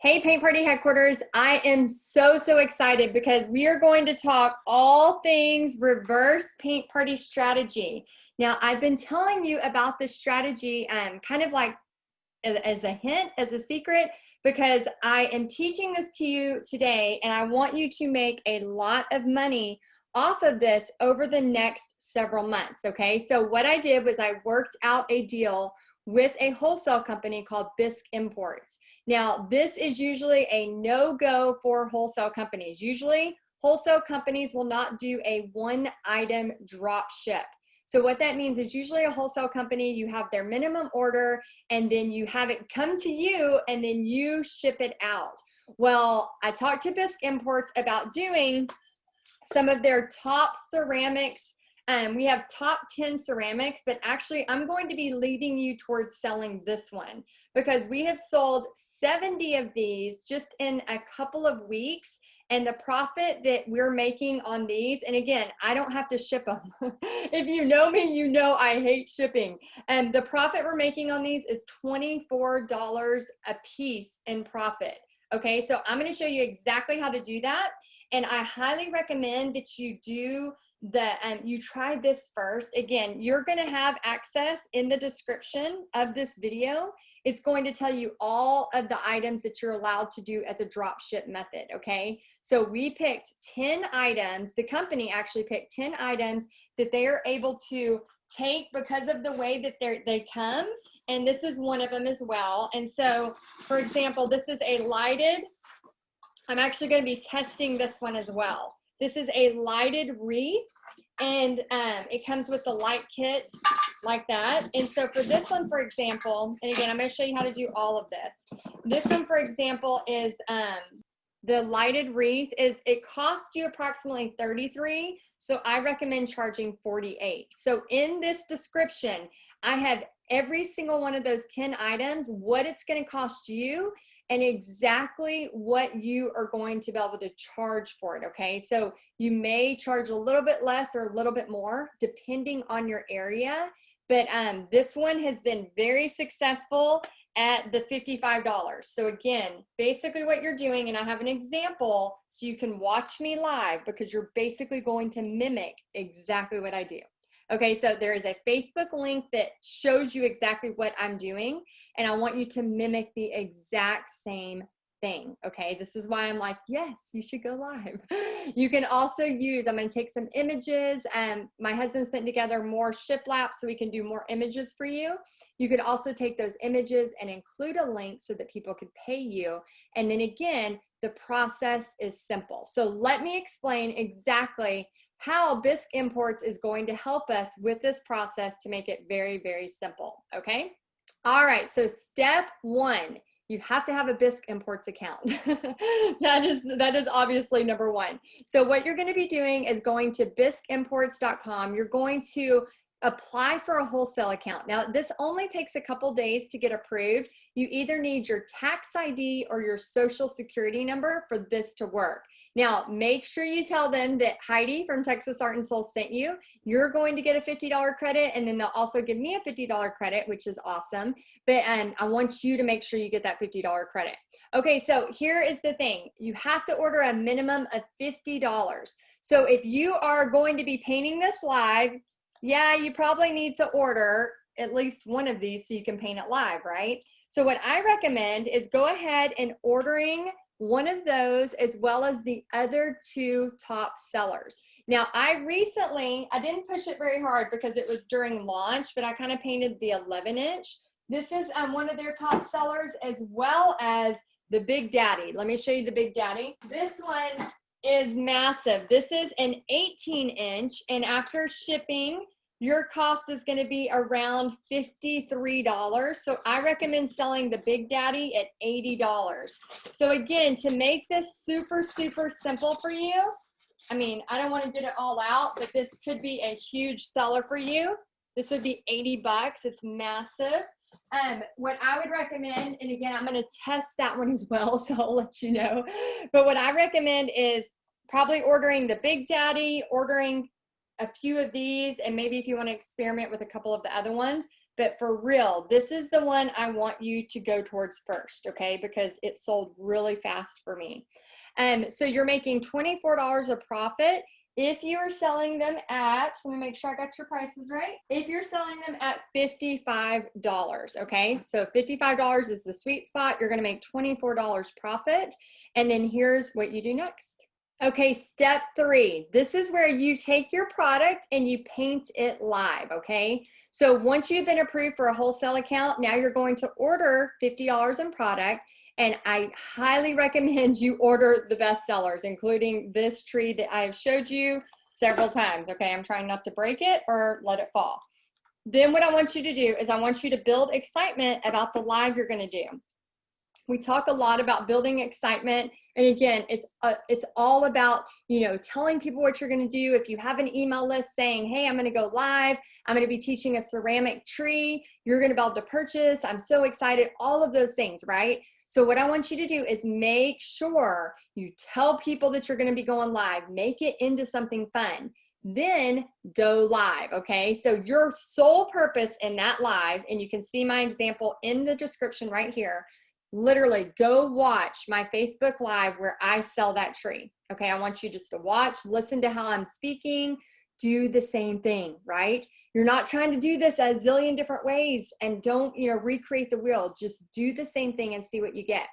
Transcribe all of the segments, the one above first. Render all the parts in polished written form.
Hey, Paint Party Headquarters. I am so excited because we are going to talk all things reverse paint party strategy. Now, I've been telling you about this strategy kind of like as a hint, as a secret, because I am teaching this to you today and I want you to make a lot of money off of this over the next several months, okay? So what I did was I worked out a deal with a wholesale company called Bisque Imports. Now, this is usually a no-go for wholesale companies. Usually, wholesale companies will not do a one-item drop ship. So what that means is usually a wholesale company, you have their minimum order and then you have it come to you and then you ship it out. Well, I talked to Bisque Imports about doing some of their top ceramics. We have top 10 ceramics, but actually I'm going to be leading you towards selling this one because we have sold 70 of these just in a couple of weeks. And the profit that we're making on these, and again, I don't have to ship them. If you know me, you know I hate shipping. And the profit we're making on these is $24 a piece in profit. Okay, so I'm going to show you exactly how to do that. And I highly recommend that you do you try this first. Again, you're going to have access in the description of this video. It's going to tell you all of the items that you're allowed to do as a drop ship method, okay? So we picked 10 items. The company actually picked 10 items that they are able to take because of the way that they come. And this is one of them as well. And so, for example, this is a lighted, I'm actually going to be testing this one as well. This is a lighted wreath, and it comes with the light kit like that. And so for this one, for example, and again, I'm going to show you how to do all of this. This one, for example, is the lighted wreath. It costs you approximately $33, so I recommend charging $48. So in this description, I have every single one of those 10 items, what it's going to cost you, and exactly what you are going to be able to charge for it, okay? So you may charge a little bit less or a little bit more depending on your area, but this one has been very successful at the $55. So again, basically what you're doing, and I have an example so you can watch me live because you're basically going to mimic exactly what I do. Okay, so there is a Facebook link that shows you exactly what I'm doing, and I want you to mimic the exact same thing, okay? This is why I'm like, yes, you should go live. You can also use, I'm gonna take some images, and my husband's putting together more shiplap so we can do more images for you. You could also take those images and include a link so that people could pay you. And then again, the process is simple. So let me explain exactly how Bisque Imports is going to help us with this process to make it very simple, okay? All right, so step one, you have to have a Bisque Imports account. that is obviously number one. So what you're gonna be doing is going to bisqueimports.com. You're going to apply for a wholesale account. Now, this only takes a couple days to get approved. You either need your tax ID or your social security number for this to work. Now, make sure you tell them that Heidi from Texas Art and Soul sent you. You're going to get a $50 credit, and then they'll also give me a $50 credit, which is awesome. But I want you to make sure you get that $50 credit. Okay, so here is the thing. You have to order a minimum of $50. So if you are going to be painting this live, yeah, you probably need to order at least one of these so you can paint it live, right? So what I recommend is go ahead and ordering one of those as well as the other two top sellers. Now, I didn't push it very hard because it was during launch, but I kind of painted the 11-inch. This is one of their top sellers as well as the Big Daddy. Let me show you the Big Daddy. This one is massive. This is an 18-inch, and after shipping, your cost is going to be around $53. So I recommend selling the Big Daddy at $80. So again, to make this super simple for you, I mean, I don't want to get it all out, but this could be a huge seller for you. This would be 80 bucks. It's massive. What I would recommend, and again, I'm going to test that one as well, so I'll let you know. But what I recommend is probably ordering the Big Daddy, ordering a few of these, and maybe if you want to experiment with a couple of the other ones, but for real, this is the one I want you to go towards first, okay? Because it sold really fast for me. So you're making $24 of profit if you are selling them at, let me make sure I got your prices right. If you're selling them at $55, okay? So $55 is the sweet spot. You're gonna make $24 profit. And then here's what you do next. Okay, step 3. This is where you take your product and you paint it live, okay? So once you've been approved for a wholesale account, now you're going to order $50 in product. And I highly recommend you order the best sellers, including this tree that I have showed you several times, okay? I'm trying not to break it or let it fall. Then what I want you to do is I want you to build excitement about the live you're gonna do. We talk a lot about building excitement. And again, it's all about, you know, telling people what you're going to do. If you have an email list saying, hey, I'm going to go live, I'm going to be teaching a ceramic tree, you're going to be able to purchase, I'm so excited, all of those things, right? So what I want you to do is make sure you tell people that you're going to be going live, make it into something fun. Then go live, okay? So your sole purpose in that live, and you can see my example in the description right here, literally go watch my Facebook Live where I sell that tree. Okay, I want you just to watch, listen to how I'm speaking, do the same thing, right? You're not trying to do this a zillion different ways and don't, you know, recreate the wheel. Just do the same thing and see what you get.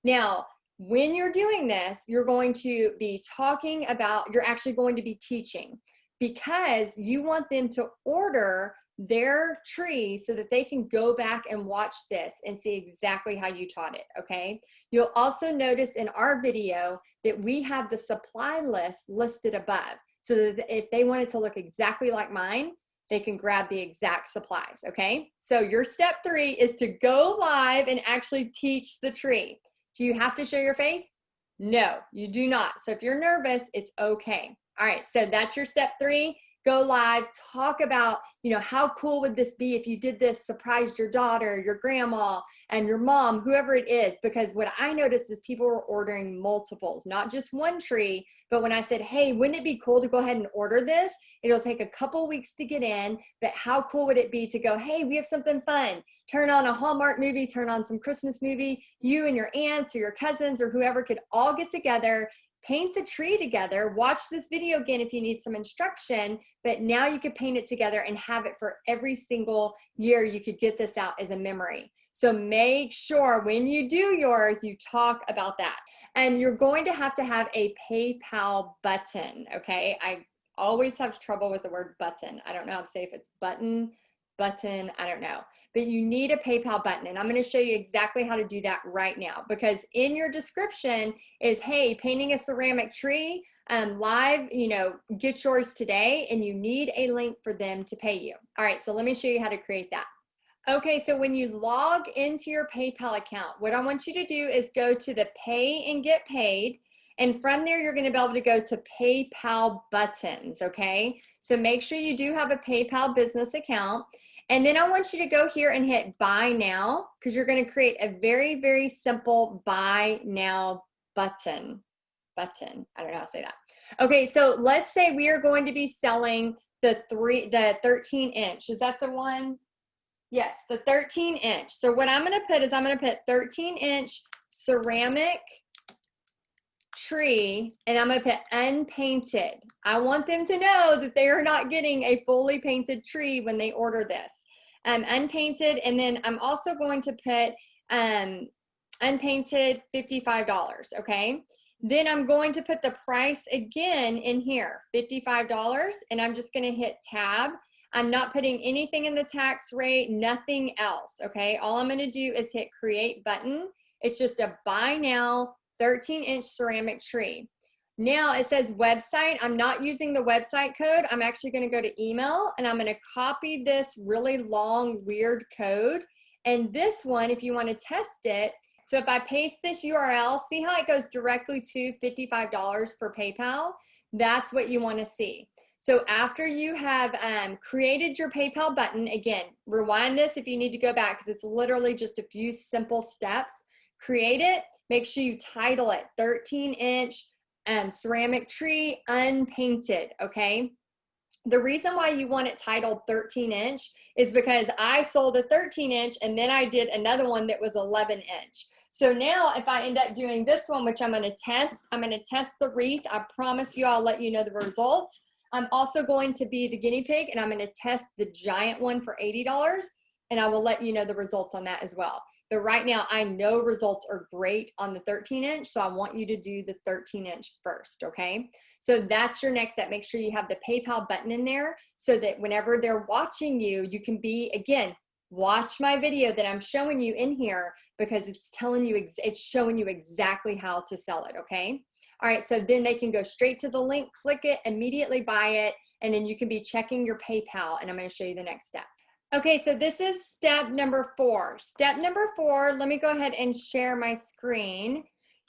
Now, when you're doing this, you're going to be talking about, you're actually going to be teaching because you want them to order their tree so that they can go back and watch this and see exactly how you taught it, okay? You'll also notice in our video that we have the supply list listed above so that if they wanted to look exactly like mine, they can grab the exact supplies, okay? So your step 3 is to go live and actually teach the tree. Do you have to show your face? No, you do not. So if you're nervous, it's okay. All right, so that's your step 3. Go live, talk about, you know, how cool would this be if you did this, surprised your daughter, your grandma, and your mom, whoever it is, because what I noticed is people were ordering multiples, not just one tree, but when I said, hey, wouldn't it be cool to go ahead and order this? It'll take a couple weeks to get in, but how cool would it be to go, hey, we have something fun. Turn on a Hallmark movie, turn on some Christmas movie, you and your aunts or your cousins or whoever could all get together, paint the tree together, watch this video again if you need some instruction, but now you could paint it together and have it for every single year. You could get this out as a memory. So make sure when you do yours, you talk about that. And you're going to have a PayPal button, okay? I always have trouble with the word button. I don't know how to say if it's button, I don't know. But you need a PayPal button, and I'm going to show you exactly how to do that right now, because in your description is, hey, painting a ceramic tree live, you know, get yours today, and you need a link for them to pay you. All right, so let me show you how to create that. Okay, so when you log into your PayPal account, what I want you to do is go to the pay and get paid. And from there, you're going to be able to go to PayPal buttons, okay? So make sure you do have a PayPal business account. And then I want you to go here and hit buy now, because you're going to create a very, very simple buy now button. I don't know how to say that. Okay, so let's say we are going to be selling the 13-inch. Is that the one? Yes, the 13-inch. So what I'm going to put is I'm going to put 13-inch ceramic tree, and I'm going to put unpainted. I want them to know that they are not getting a fully painted tree when they order this. Unpainted, and then I'm also going to put unpainted $55, okay? Then I'm going to put the price again in here, $55, and I'm just going to hit tab. I'm not putting anything in the tax rate, nothing else, okay? All I'm going to do is hit create button. It's just a buy now 13-inch ceramic tree. Now it says website. I'm not using the website code. I'm actually going to go to email, and I'm going to copy this really long, weird code. And this one, if you want to test it, so if I paste this URL, see how it goes directly to $55 for PayPal? That's what you want to see. So after you have created your PayPal button, again, rewind this if you need to go back, because it's literally just a few simple steps. Create it. Make sure you title it 13-inch ceramic tree unpainted, okay? The reason why you want it titled 13-inch is because I sold a 13-inch and then I did another one that was 11-inch. So now if I end up doing this one, which I'm going to test the wreath. I promise you I'll let you know the results. I'm also going to be the guinea pig and I'm going to test the giant one for $80 and I will let you know the results on that as well. But right now I know results are great on the 13-inch, so I want you to do the 13-inch first, okay? So that's your next step. Make sure you have the PayPal button in there so that whenever they're watching you, you can be, again, watch my video that I'm showing you in here because it's telling you, it's showing you exactly how to sell it, okay? All right, so then they can go straight to the link, click it, immediately buy it, and then you can be checking your PayPal, and I'm gonna show you the next step. Okay, so this is step number 4. Step number 4, let me go ahead and share my screen.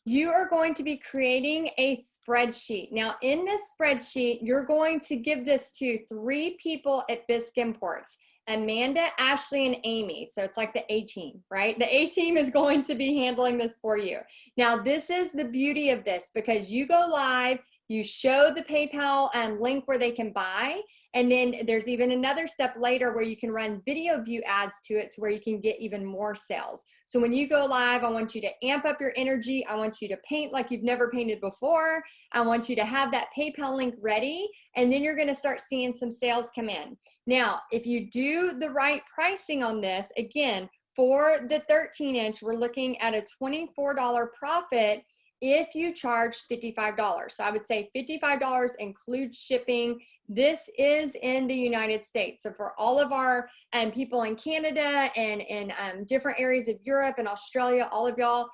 You are going to be creating a spreadsheet. Now, in this spreadsheet, you're going to give this to 3 people at Bisque Imports: Amanda, Ashley, and Amy. So it's like the A team, right? The A team is going to be handling this for you. Now, this is the beauty of this because you go live, you show the PayPal link where they can buy, and then there's even another step later where you can run video view ads to it to where you can get even more sales. So when you go live, I want you to amp up your energy. I want you to paint like you've never painted before. I want you to have that PayPal link ready, and then you're gonna start seeing some sales come in. Now, if you do the right pricing on this, again, for the 13-inch, we're looking at a $24 profit if you charge $55. So I would say $55 includes shipping. This is in the United States. So for all of our people in Canada and in different areas of Europe and Australia, all of y'all,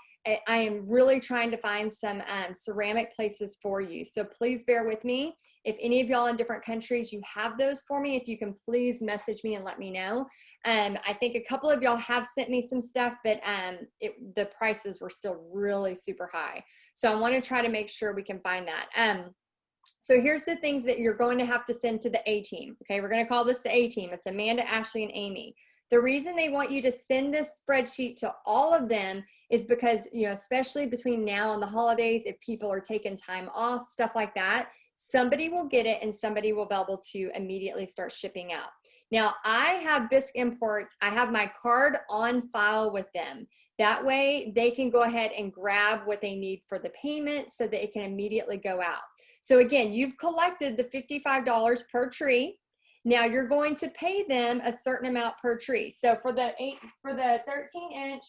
I am really trying to find some ceramic places for you. So please bear with me. If any of y'all in different countries, you have those for me, if you can please message me and let me know. I think a couple of y'all have sent me some stuff, but the prices were still really super high. So I want to try to make sure we can find that. So here's the things that you're going to have to send to the A team. Okay, we're going to call this the A team. It's Amanda, Ashley, and Amy. The reason they want you to send this spreadsheet to all of them is because, you know, especially between now and the holidays, if people are taking time off, stuff like that, somebody will get it and somebody will be able to immediately start shipping out. Now, I have Bisque Imports. I have my card on file with them. That way they can go ahead and grab what they need for the payment so that it can immediately go out. So again, you've collected the $55 per tree. Now you're going to pay them a certain amount per tree. So for the 13-inch,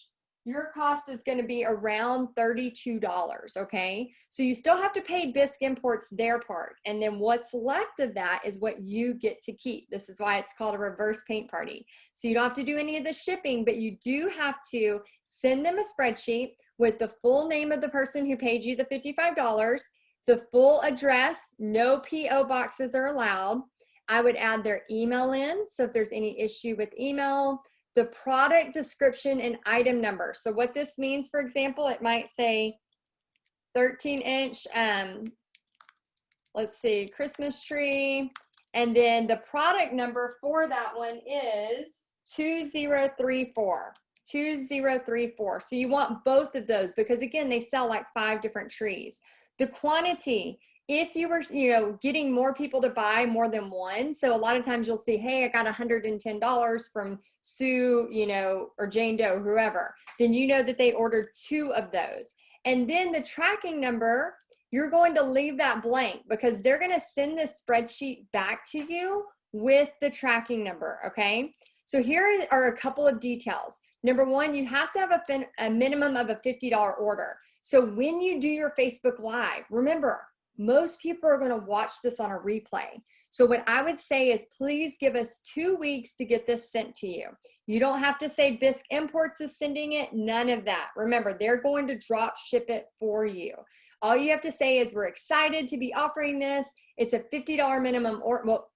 your cost is going to be around $32, okay? So you still have to pay Bisque Imports their part, and then what's left of that is what you get to keep. This is why it's called a reverse paint party. So you don't have to do any of the shipping, but you do have to send them a spreadsheet with the full name of the person who paid you the $55, the full address, no PO boxes are allowed. I would add their email in, so if there's any issue with email, the product description and item number. So what this means, for example, it might say 13-inch, let's see, Christmas tree, and then the product number for that one is 2034. 2034. So you want both of those because again, they sell like 5 different trees. The quantity, if you were, you know, getting more people to buy more than one, so a lot of times you'll see, hey, I got $110 from Sue, you know, or Jane Doe, whoever, then you know that they ordered 2 of those. And then the tracking number, you're going to leave that blank because they're going to send this spreadsheet back to you with the tracking number, okay? So here are a couple of details. Number 1, you have to have a minimum of a $50 order. So when you do your Facebook Live, remember, most people are going to watch this on a replay. So what I would say is please give us 2 weeks to get this sent to you. You don't have to say Bisque Imports is sending it, none of that. Remember, they're going to drop ship it for you. All you have to say is we're excited to be offering this. It's a $50 minimum or, well,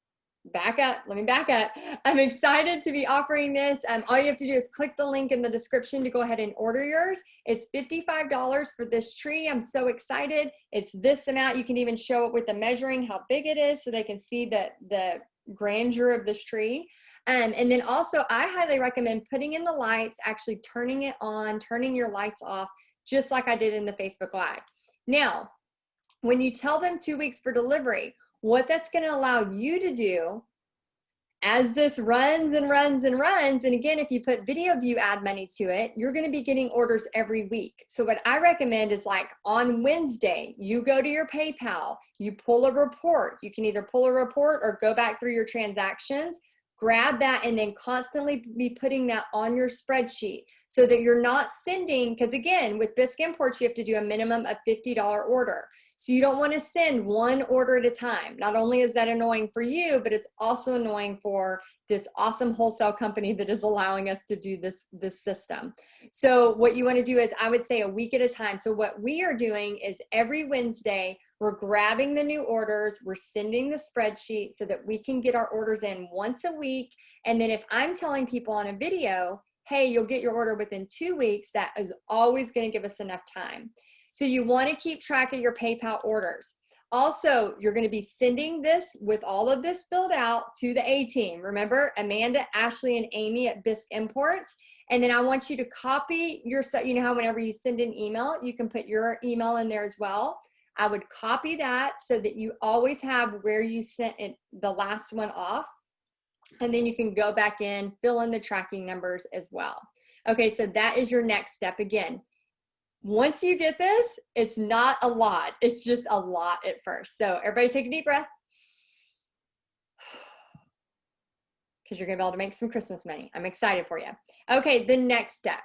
back up, let me back up. I'm excited to be offering this. All you have to do is click the link in the description to go ahead and order yours. It's $55 for this tree. I'm so excited. It's this amount. You can even show it with the measuring how big it is so they can see the grandeur of this tree. And then also I highly recommend putting in the lights, actually turning it on, turning your lights off, just like I did in the Facebook Live. Now, when you tell them 2 weeks for delivery, What that's going to allow you to do as this runs and runs and runs, and again, if you put video view ad money to it, you're going to be getting orders every week. So what I recommend is, like, on Wednesday, you go to your PayPal, you pull a report. You can either pull a report or go back through your transactions, grab that, and then constantly be putting that on your spreadsheet so that you're not sending, because again, with Bisque Imports, you have to do a minimum of $50 order. So you don't want to send one order at a time. Not only is that annoying for you, but it's also annoying for this awesome wholesale company that is allowing us to do this system. So what you want to do is, I would say, a week at a time. So what we are doing is every Wednesday, we're grabbing the new orders, we're sending the spreadsheet so that we can get our orders in once a week. And then if I'm telling people on a video, hey, you'll get your order within 2 weeks, that is always going to give us enough time. So you want to keep track of your PayPal orders. Also, you're going to be sending this with all of this filled out to the A team. Remember, Amanda, Ashley, and Amy at Bisque Imports. And then I want you to copy your, you know how whenever you send an email, you can put your email in there as well. I would copy that so that you always have where you sent it, the last one off. And then you can go back in, fill in the tracking numbers as well. Okay, so that is your next step. Again, once you get this, it's not a lot. It's just a lot at first. So everybody take a deep breath, because you're going to be able to make some Christmas money. I'm excited for you. Okay, the next step.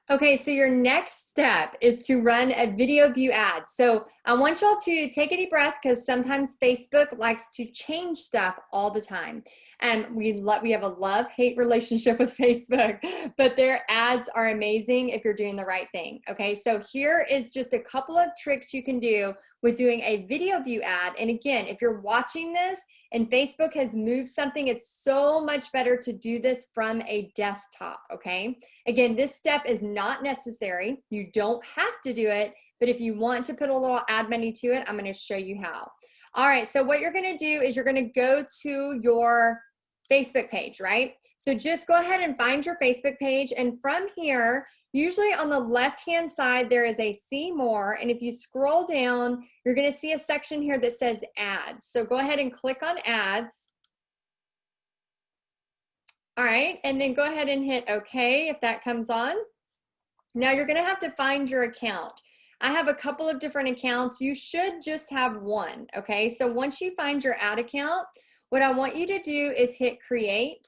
Okay, so your next step is to run a video view ad. So I want y'all to take a deep breath, because sometimes Facebook likes to change stuff all the time. And we have a love-hate relationship with Facebook, but their ads are amazing if you're doing the right thing. Okay, so here is just a couple of tricks you can do with doing a video view ad. And again, if you're watching this and Facebook has moved something, it's so much better to do this from a desktop, okay? Again, this step is not necessary. You don't have to do it, but if you want to put a little ad money to it, I'm going to show you how. All right, so what you're going to do is you're going to go to your Facebook page, right? So just go ahead and find your Facebook page, and from here, usually on the left-hand side, there is a see more, and if you scroll down, you're going to see a section here that says ads. So go ahead and click on ads. All right, and then go ahead and hit OK if that comes on. Now you're going to have to find your account. I have a couple of different accounts. You should just have one, okay? So once you find your ad account, what I want you to do is hit create.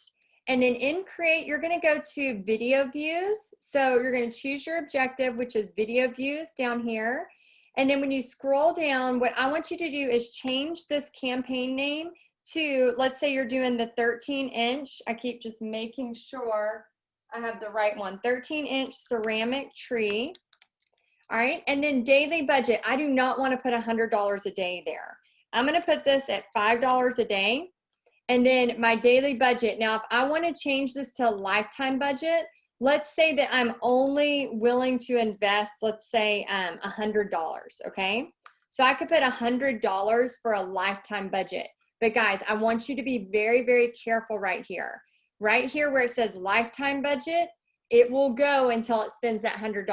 And then in create, you're going to go to video views. So you're going to choose your objective, which is video views down here. And then when you scroll down, what I want you to do is change this campaign name to, let's say you're doing the 13-inch. I keep just making sure I have the right one. 13-inch ceramic tree. All right, and then daily budget. I do not want to put $100 a day there. I'm going to put this at $5 a day. And then my daily budget. Now, if I want to change this to a lifetime budget, let's say that I'm only willing to invest, let's say $100, okay? So I could put $100 for a lifetime budget. But guys, I want you to be very, very careful right here. Right here where it says lifetime budget, it will go until it spends that $100.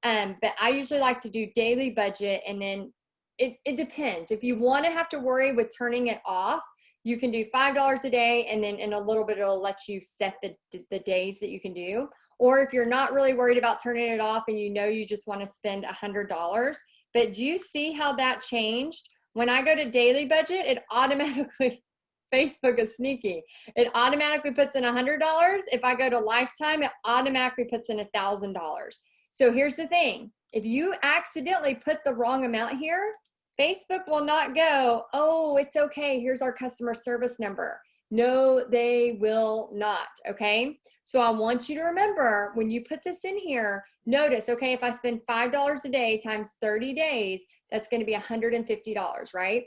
But I usually like to do daily budget, and then it depends. If you want to have to worry with turning it off, you can do $5 a day, and then in a little bit it'll let you set the days that you can do. Or if you're not really worried about turning it off and you know you just want to spend $100. But do you see how that changed? When I go to daily budget, it automatically, Facebook is sneaky. It automatically puts in $100. If I go to lifetime, it automatically puts in $1,000. So here's the thing. If you accidentally put the wrong amount here, Facebook will not go, oh, it's okay, here's our customer service number. No, they will not, okay? So I want you to remember, when you put this in here, notice, okay, if I spend $5 a day times 30 days, that's going to be $150, right?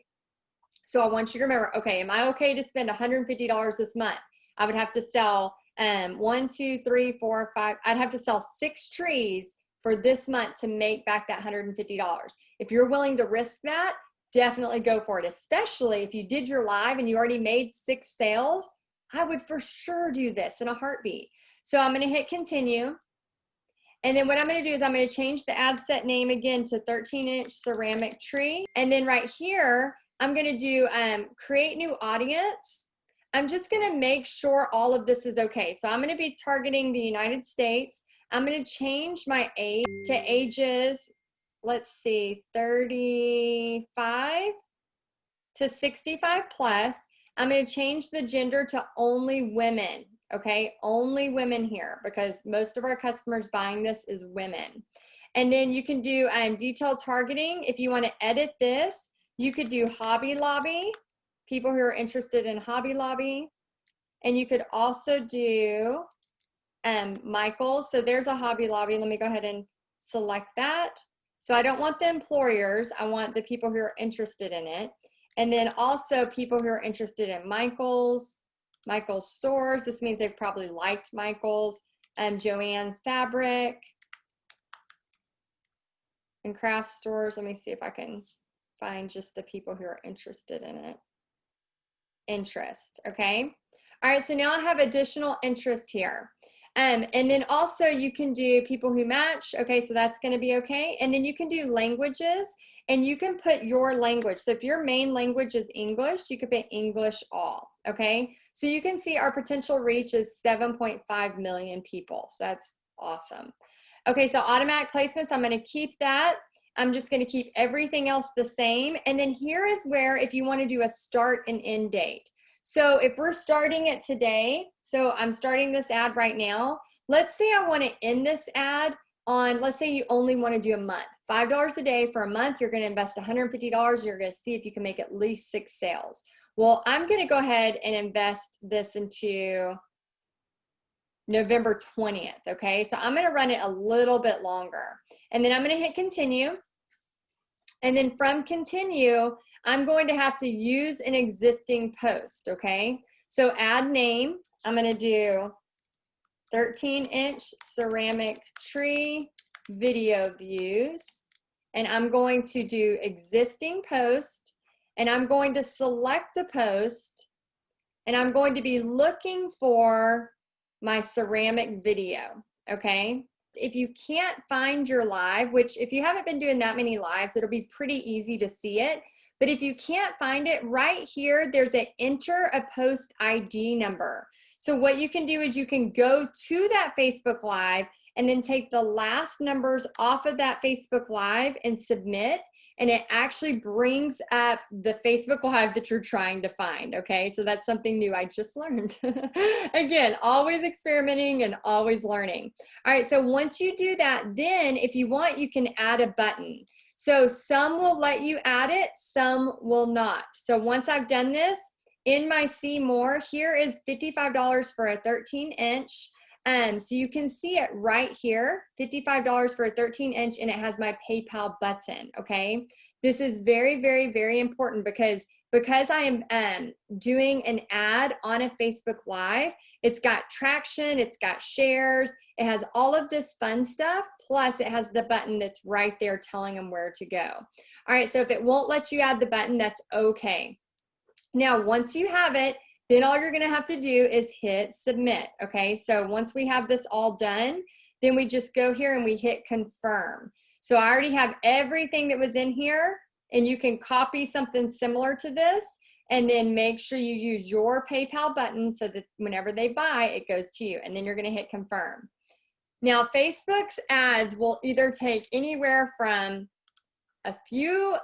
So I want you to remember, okay, am I okay to spend $150 this month? I would have to sell 1, 2, 3, 4, 5. I'd have to sell 6 trees for this month to make back that $150. If you're willing to risk that, definitely go for it, especially if you did your live and you already made 6 sales. I would for sure do this in a heartbeat. So I'm going to hit continue. And then what I'm going to do is I'm going to change the ad set name again to 13-inch ceramic tree. And then right here, I'm going to do create new audience. I'm just going to make sure all of this is okay. So I'm going to be targeting the United States. I'm going to change my age to ages, let's see, 35 to 65 plus. I'm going to change the gender to only women. Okay, only women here, because most of our customers buying this is women. And then you can do detailed targeting. If you want to edit this, you could do Hobby Lobby, people who are interested in Hobby Lobby. And you could also do Michaels. So there's a Hobby Lobby. Let me go ahead and select that. So I don't want the employers. I want the people who are interested in it. And then also people who are interested in Michaels, Michaels stores. This means they've probably liked Michaels, Joann's Fabric, and craft stores. Let me see if I can find just the people who are interested in it. Interest, okay? All right, so now I have additional interest here. And then also you can do people who match. Okay, so that's gonna be okay. And then you can do languages, and you can put your language. So if your main language is English, you could put English all, okay? So you can see our potential reach is 7.5 million people. So that's awesome. Okay, so automatic placements, I'm gonna keep that. I'm just gonna keep everything else the same. And then here is where, if you wanna do a start and end date. So if we're starting it today, so I'm starting this ad right now. Let's say I wanna end this ad on, let's say you only wanna do a month. $5 a day for a month, you're gonna invest $150, you're gonna see if you can make at least 6 sales. Well, I'm gonna go ahead and invest this into November 20th, okay? So I'm gonna run it a little bit longer. And then I'm gonna hit continue. And then from continue, I'm going to have to use an existing post, okay? So add name, I'm gonna do 13-inch ceramic tree video views. And I'm going to do existing post, and I'm going to select a post, and I'm going to be looking for my ceramic video, okay? If you can't find your live, which if you haven't been doing that many lives, it'll be pretty easy to see it. But if you can't find it, right here, there's an enter a post ID number. So what you can do is you can go to that Facebook Live and then take the last numbers off of that Facebook Live and submit, and it actually brings up the Facebook Live that you're trying to find, okay? So that's something new I just learned. Again, always experimenting and always learning. All right, so once you do that, then if you want, you can add a button. So some will let you add it, some will not. So once I've done this, in my see more, here is $55 for a 13-inch. So you can see it right here, $55 for a 13-inch, and it has my PayPal button, okay? This is very, very, very important because I am doing an ad on a Facebook Live. It's got traction, it's got shares, it has all of this fun stuff, plus it has the button that's right there telling them where to go. All right, so if it won't let you add the button, that's okay. Now, once you have it, then all you're gonna have to do is hit submit, okay? So once we have this all done, then we just go here and we hit confirm. So I already have everything that was in here, and you can copy something similar to this, and then make sure you use your PayPal button so that whenever they buy, it goes to you, and then you're gonna hit confirm. Now, Facebook's ads will either take anywhere from a few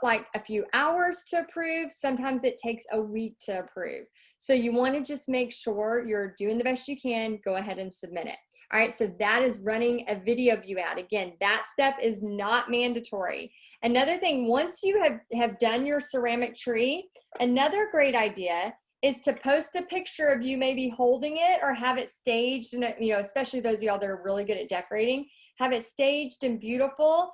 hours to approve. Sometimes it takes a week to approve. So you want to just make sure you're doing the best you can. Go ahead and submit it. All right, so that is running a video view ad. Again, that step is not mandatory. Another thing, once you have done your ceramic tree, another great idea is to post a picture of you maybe holding it or have it staged, and you know, especially those of y'all that are really good at decorating, have it staged and beautiful,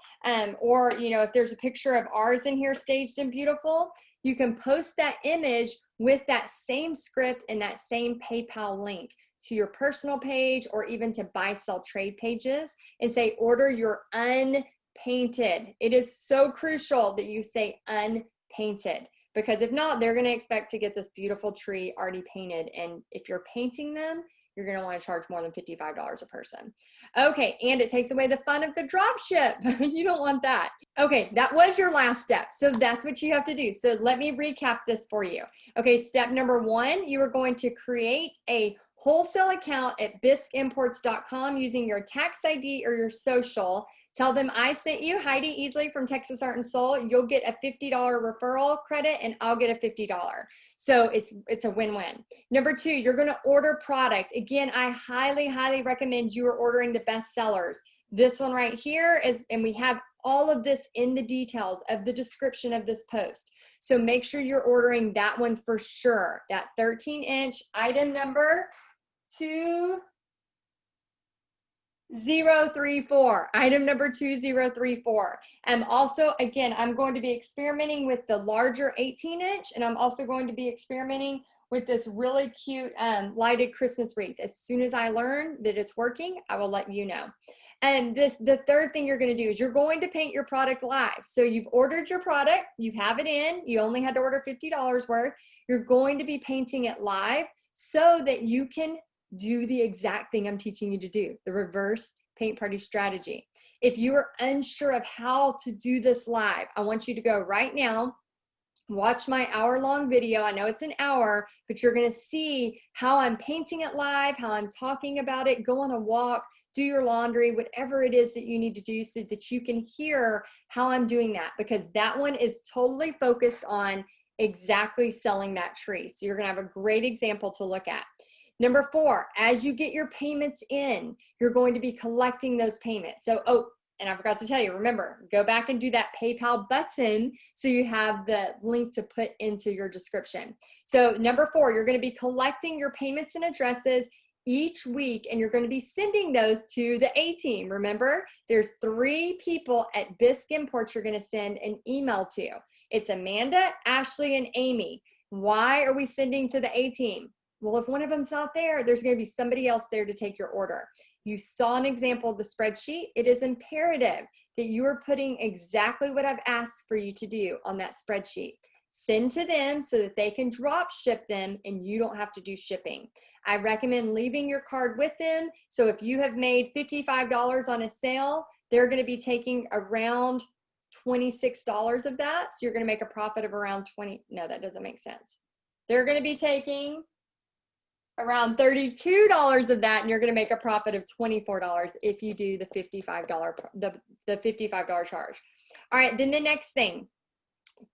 or you know, if there's a picture of ours in here staged and beautiful, you can post that image with that same script and that same PayPal link to your personal page, or even to buy, sell, trade pages, and say order your unpainted. It is so crucial that you say unpainted, because if not, they're going to expect to get this beautiful tree already painted. And if you're painting them, you're going to want to charge more than $55 a person. Okay, and it takes away the fun of the drop ship. You don't want that. Okay, that was your last step. So that's what you have to do. So let me recap this for you. Okay, step number 1, you are going to create a wholesale account at biskimports.com using your tax ID or your social. Tell them I sent you, Heidi Easley from Texas Art and Soul. You'll get a $50 referral credit and I'll get a $50. So it's a win-win. Number 2, you're going to order product. Again, I highly, highly recommend you are ordering the best sellers. This one right here is, and we have all of this in the details of the description of this post. So make sure you're ordering that one for sure. That 13-inch item number 2034, item number 2034. Also, again, I'm going to be experimenting with the larger 18-inch, and I'm also going to be experimenting with this really cute lighted Christmas wreath. As soon as I learn that it's working, I will let you know. And the third thing you're going to do is you're going to paint your product live. So you've ordered your product, you have it in, you only had to order $50 worth. You're going to be painting it live so that you can do the exact thing I'm teaching you to do, the reverse paint party strategy. If you are unsure of how to do this live, I want you to go right now, watch my hour-long video. I know it's an hour, but you're going to see how I'm painting it live, how I'm talking about it. Go on a walk, do your laundry, whatever it is that you need to do so that you can hear how I'm doing that, because that one is totally focused on exactly selling that tree. So you're going to have a great example to look at. Number 4, as you get your payments in, you're going to be collecting those payments. So, oh, and I forgot to tell you, remember, go back and do that PayPal button so you have the link to put into your description. So number 4, you're going to be collecting your payments and addresses each week, and you're going to be sending those to the A-team. Remember, there's 3 people at Bisque Imports you're going to send an email to. It's Amanda, Ashley, and Amy. Why are we sending to the A-team? Well, if one of them's not there, there's going to be somebody else there to take your order. You saw an example of the spreadsheet. It is imperative that you are putting exactly what I've asked for you to do on that spreadsheet. Send to them so that they can drop ship them and you don't have to do shipping. I recommend leaving your card with them. So if you have made $55 on a sale, they're going to be taking around $26 of that. So you're going to make a profit of around 20. No, that doesn't make sense. They're going to be taking around $32 of that, and you're going to make a profit of $24 if you do the $55 the $55 charge. All right, then the next thing,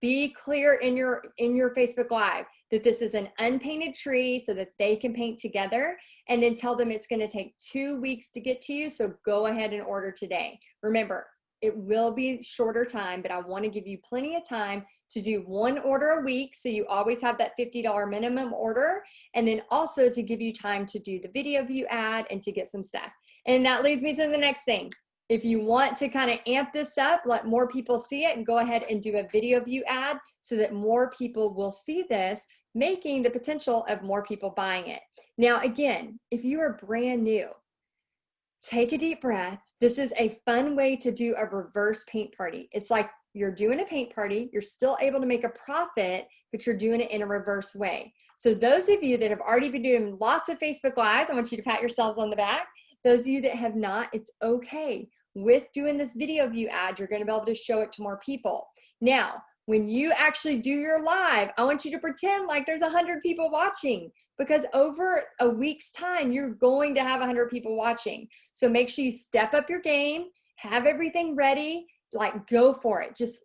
be clear in your Facebook Live that this is an unpainted tree so that they can paint together, and then tell them it's going to take 2 weeks to get to you, so go ahead and order today. Remember, it will be shorter time, but I want to give you plenty of time to do 1 order a week, so you always have that $50 minimum order, and then also to give you time to do the video view ad and to get some stuff. And that leads me to the next thing. If you want to kind of amp this up, let more people see it, and go ahead and do a video view ad so that more people will see this, making the potential of more people buying it. Now, again, if you are brand new, take a deep breath. This is a fun way to do a reverse paint party. It's like you're doing a paint party, you're still able to make a profit, but you're doing it in a reverse way. So those of you that have already been doing lots of Facebook Lives, I want you to pat yourselves on the back. Those of you that have not, it's okay. With doing this video view ad, you're going to be able to show it to more people. Now, when you actually do your live, I want you to pretend like there's 100 people watching, because over a week's time, you're going to have 100 people watching. So make sure you step up your game, have everything ready, like go for it. Just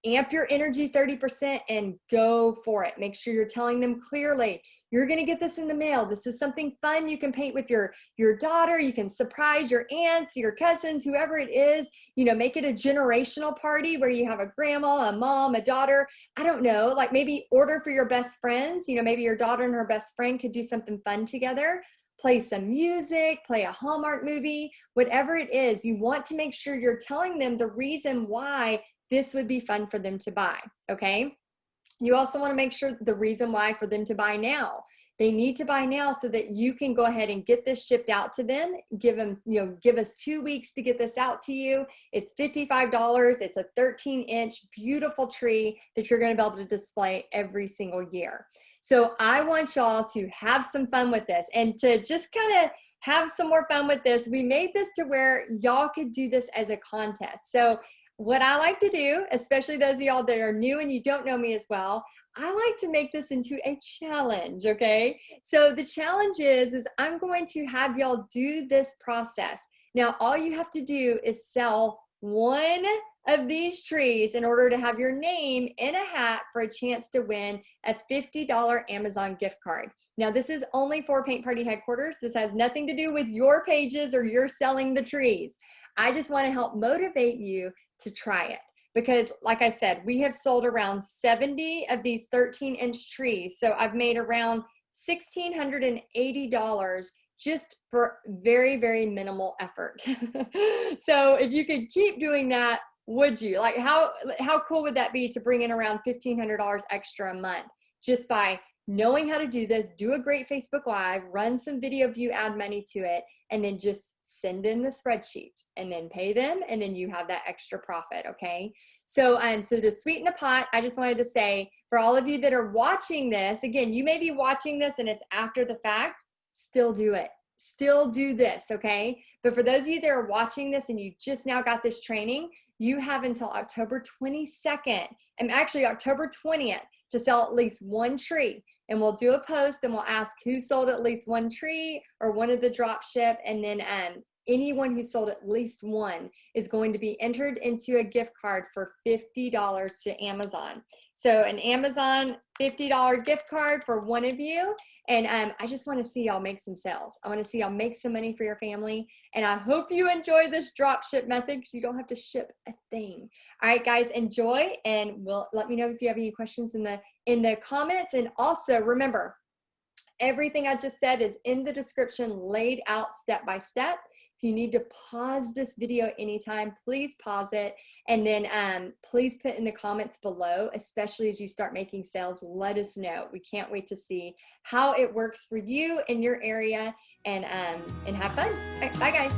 amp your energy 30% and go for it. Make sure you're telling them clearly, you're going to get this in the mail. This is something fun you can paint with your daughter. You can surprise your aunts, your cousins, whoever it is. You know, make it a generational party where you have a grandma, a mom, a daughter. I don't know, like maybe order for your best friends. You know, maybe your daughter and her best friend could do something fun together. Play some music, play a Hallmark movie, whatever it is. You want to make sure you're telling them the reason why this would be fun for them to buy, okay? You also want to make sure the reason why for them to buy now. They need to buy now so that you can go ahead and get this shipped out to them. Give them, give us 2 weeks to get this out to you. It's $55. It's a 13-inch beautiful tree that you're going to be able to display every single year. So I want y'all to have some fun with this, and to just kind of have some more fun with this. We made this to where y'all could do this as a contest. So what I like to do, especially those of y'all that are new and you don't know me as well, I like to make this into a challenge, okay? So the challenge is I'm going to have y'all do this process. Now, all you have to do is sell one of these trees in order to have your name in a hat for a chance to win a $50 Amazon gift card. Now, this is only for Paint Party Headquarters. This has nothing to do with your pages or you're selling the trees. I just want to help motivate you to try it. Because like I said, we have sold around 70 of these 13-inch trees. So I've made around $1,680 just for very, very minimal effort. So if you could keep doing that, would you? Like how cool would that be to bring in around $1,500 extra a month just by knowing how to do this, do a great Facebook Live, run some video view ad money to it, and then just send in the spreadsheet and then pay them, and then you have that extra profit, okay? So to sweeten the pot, I just wanted to say, for all of you that are watching this, again, you may be watching this and it's after the fact, still do it. Still do this, okay? But for those of you that are watching this and you just now got this training, you have until October 22nd, and actually October 20th, to sell at least one tree. And we'll do a post and we'll ask who sold at least one tree or one of the drop ship, and then anyone who sold at least one is going to be entered into a gift card for $50 to Amazon. So an Amazon $50 gift card for one of you. And I just want to see y'all make some sales. I want to see y'all make some money for your family. And I hope you enjoy this drop ship method because you don't have to ship a thing. All right, guys, enjoy, and let me know if you have any questions in the comments. And also remember, everything I just said is in the description, laid out step by step. If you need to pause this video anytime, please pause it. And then please put in the comments below, especially as you start making sales, let us know. We can't wait to see how it works for you in your area, and have fun. All right, bye guys.